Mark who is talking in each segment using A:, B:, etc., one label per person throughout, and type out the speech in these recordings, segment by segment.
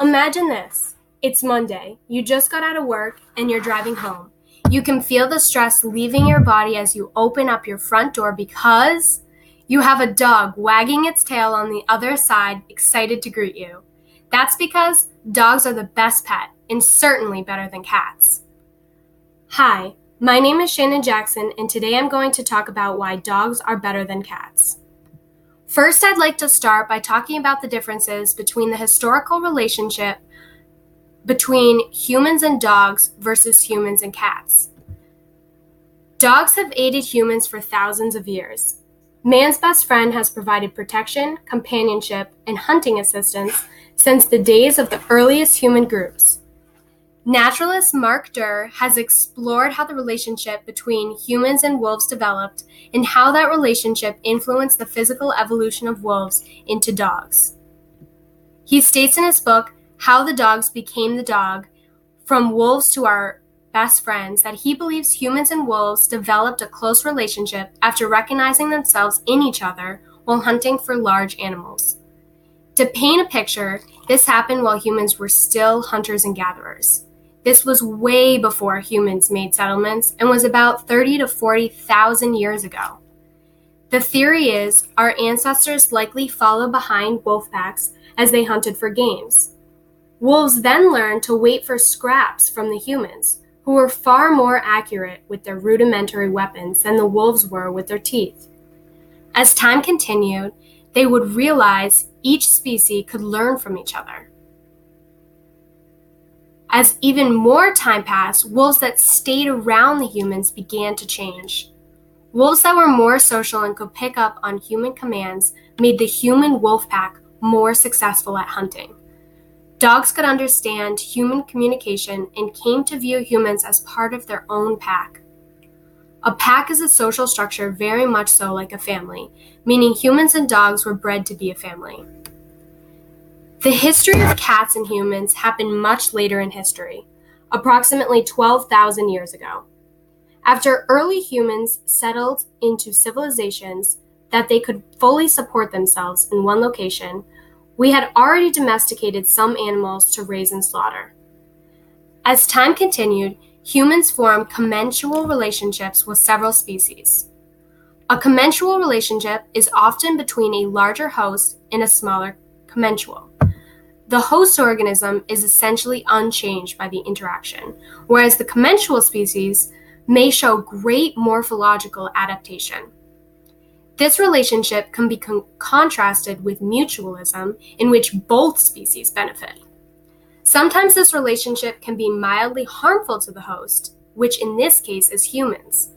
A: Imagine this. It's Monday. You just got out of work and you're driving home. You can feel the stress leaving your body as you open up your front door because you have a dog wagging its tail on the other side, excited to greet you. That's because dogs are the best pet and certainly better than cats. Hi, my name is Shannon Jackson, and today I'm going to talk about why dogs are better than cats. First, I'd like to start by talking about the differences between the historical relationship between humans and dogs versus humans and cats. Dogs have aided humans for thousands of years. Man's best friend has provided protection, companionship, and hunting assistance since the days of the earliest human groups. Naturalist Mark Durr has explored how the relationship between humans and wolves developed and how that relationship influenced the physical evolution of wolves into dogs. He states in his book, How the Dogs Became the Dog, From Wolves to Our Best Friends, that he believes humans and wolves developed a close relationship after recognizing themselves in each other while hunting for large animals. To paint a picture, this happened while humans were still hunters and gatherers. This was way before humans made settlements and was about 30 to 40,000 years ago. The theory is our ancestors likely followed behind wolf packs as they hunted for games. Wolves then learned to wait for scraps from the humans, who were far more accurate with their rudimentary weapons than the wolves were with their teeth. As time continued, they would realize each species could learn from each other. As even more time passed, wolves that stayed around the humans began to change. Wolves that were more social and could pick up on human commands made the human wolf pack more successful at hunting. Dogs could understand human communication and came to view humans as part of their own pack. A pack is a social structure very much so like a family, meaning humans and dogs were bred to be a family. The history of cats and humans happened much later in history, approximately 12,000 years ago. After early humans settled into civilizations that they could fully support themselves in one location, we had already domesticated some animals to raise and slaughter. As time continued, humans formed commensal relationships with several species. A commensal relationship is often between a larger host and a smaller commensal. The host organism is essentially unchanged by the interaction, whereas the commensal species may show great morphological adaptation. This relationship can be contrasted with mutualism, in which both species benefit. Sometimes this relationship can be mildly harmful to the host, which in this case is humans.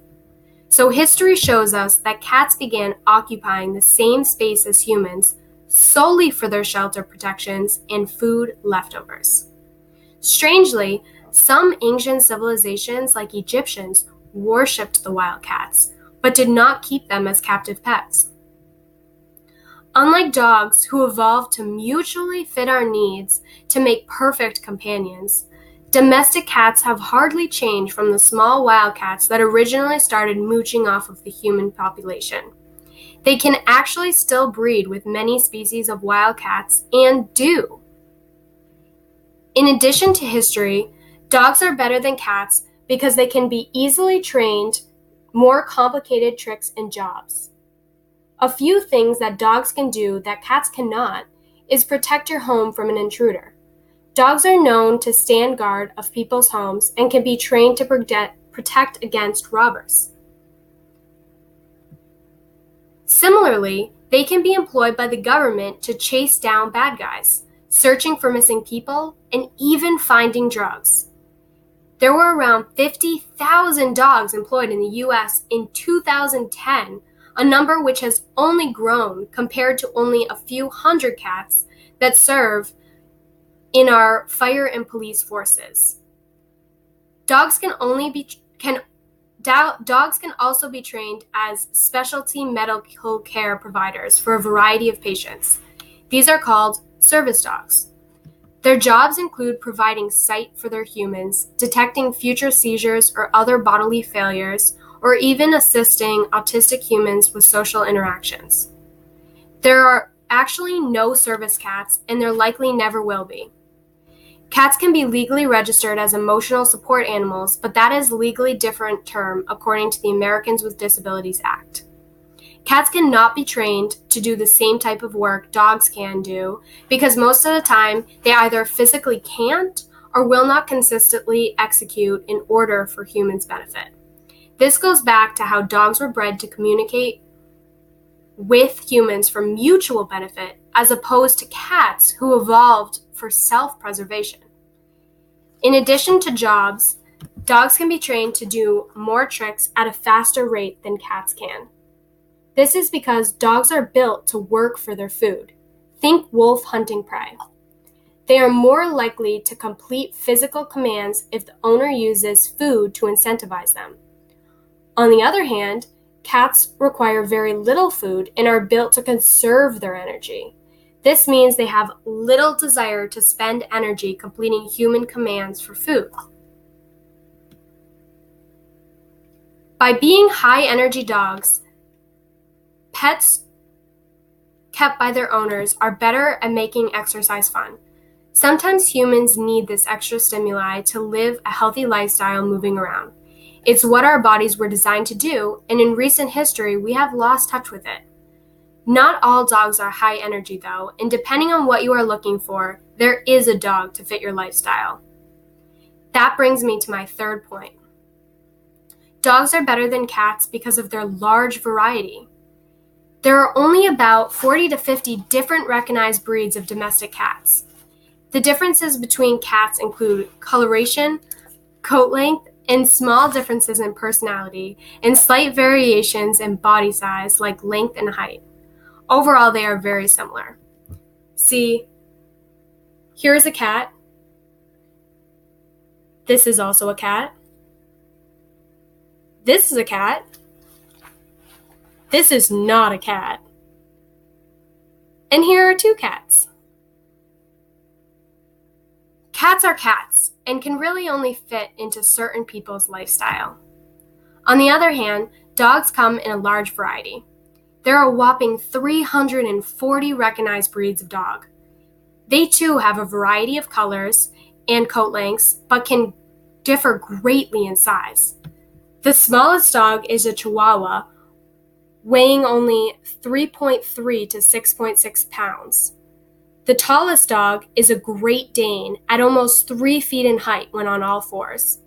A: So history shows us that cats began occupying the same space as humans solely for their shelter protections and food leftovers. Strangely, some ancient civilizations like Egyptians worshipped the wild cats, but did not keep them as captive pets. Unlike dogs, who evolved to mutually fit our needs to make perfect companions, domestic cats have hardly changed from the small wildcats that originally started mooching off of the human population. They can actually still breed with many species of wildcats and do. In addition to history, dogs are better than cats because they can be easily trained more complicated tricks and jobs. A few things that dogs can do that cats cannot is protect your home from an intruder. Dogs are known to stand guard of people's homes and can be trained to protect against robbers. Similarly, they can be employed by the government to chase down bad guys, searching for missing people, and even finding drugs. There were around 50,000 dogs employed in the U.S. in 2010, a number which has only grown compared to only a few hundred cats that serve in our fire and police forces. Dogs can also be trained as specialty medical care providers for a variety of patients. These are called service dogs. Their jobs include providing sight for their humans, detecting future seizures or other bodily failures, or even assisting autistic humans with social interactions. There are actually no service cats, and there likely never will be. Cats can be legally registered as emotional support animals, but that is a legally different term according to the Americans with Disabilities Act. Cats cannot be trained to do the same type of work dogs can do because most of the time they either physically can't or will not consistently execute in order for humans' benefit. This goes back to how dogs were bred to communicate with humans for mutual benefit as opposed to cats who evolved for self-preservation. In addition to jobs, dogs can be trained to do more tricks at a faster rate than cats can. This is because dogs are built to work for their food. Think wolf hunting prey. They are more likely to complete physical commands if the owner uses food to incentivize them. On the other hand, cats require very little food and are built to conserve their energy. This means they have little desire to spend energy completing human commands for food. By being high-energy dogs, pets kept by their owners are better at making exercise fun. Sometimes humans need this extra stimuli to live a healthy lifestyle moving around. It's what our bodies were designed to do, and in recent history, we have lost touch with it. Not all dogs are high energy though, and depending on what you are looking for, there is a dog to fit your lifestyle. That brings me to my third point. Dogs are better than cats because of their large variety. There are only about 40 to 50 different recognized breeds of domestic cats. The differences between cats include coloration, coat length, and small differences in personality, and slight variations in body size like length and height. Overall, they are very similar. See, here's a cat. This is also a cat. This is a cat. This is not a cat. And here are two cats. Cats are cats and can really only fit into certain people's lifestyle. On the other hand, dogs come in a large variety. There are a whopping 340 recognized breeds of dog. They too have a variety of colors and coat lengths, but can differ greatly in size. The smallest dog is a Chihuahua, weighing only 3.3 to 6.6 pounds. The tallest dog is a Great Dane at almost 3 feet in height when on all fours.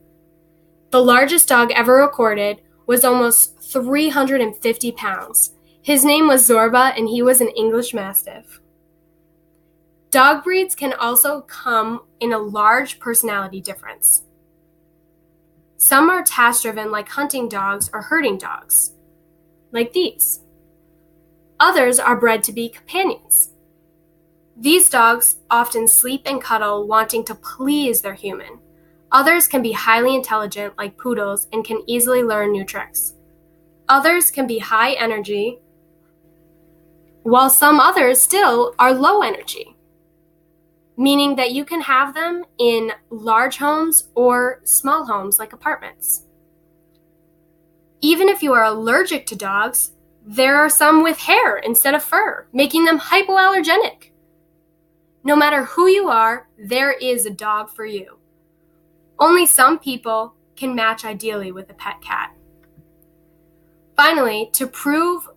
A: The largest dog ever recorded was almost 350 pounds. His name was Zorba, and he was an English Mastiff. Dog breeds can also come in a large personality difference. Some are task-driven like hunting dogs or herding dogs, like these. Others are bred to be companions. These dogs often sleep and cuddle, wanting to please their human. Others can be highly intelligent like poodles and can easily learn new tricks. Others can be high energy, while some others still are low energy, meaning that you can have them in large homes or small homes like apartments. Even if you are allergic to dogs, there are some with hair instead of fur, making them hypoallergenic. No matter who you are, there is a dog for you. Only some people can match ideally with a pet cat. Finally, to prove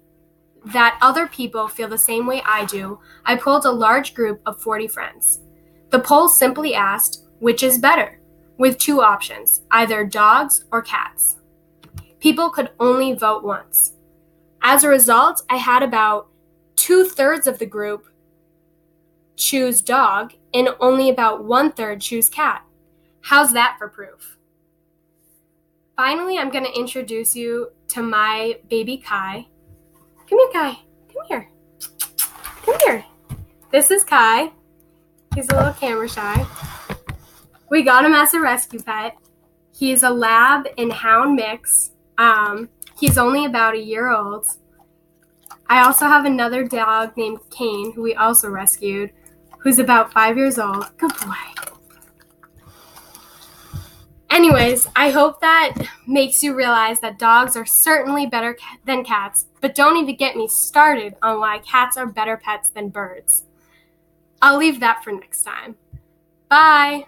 A: that other people feel the same way I do, I polled a large group of 40 friends. The poll simply asked, which is better, with two options, either dogs or cats. People could only vote once. As a result, I had about 2/3 of the group choose dog and only about 1/3 choose cat. How's that for proof? Finally, I'm going to introduce you to my baby Kai. Come here, Kai. Come here. Come here. This is Kai. He's a little camera shy. We got him as a rescue pet. He's a lab and hound mix. He's only about a year old. I also have another dog named Kane, who we also rescued, who's about 5 years old. Good boy. Anyways, I hope that makes you realize that dogs are certainly better than cats, but don't even get me started on why cats are better pets than birds. I'll leave that for next time. Bye!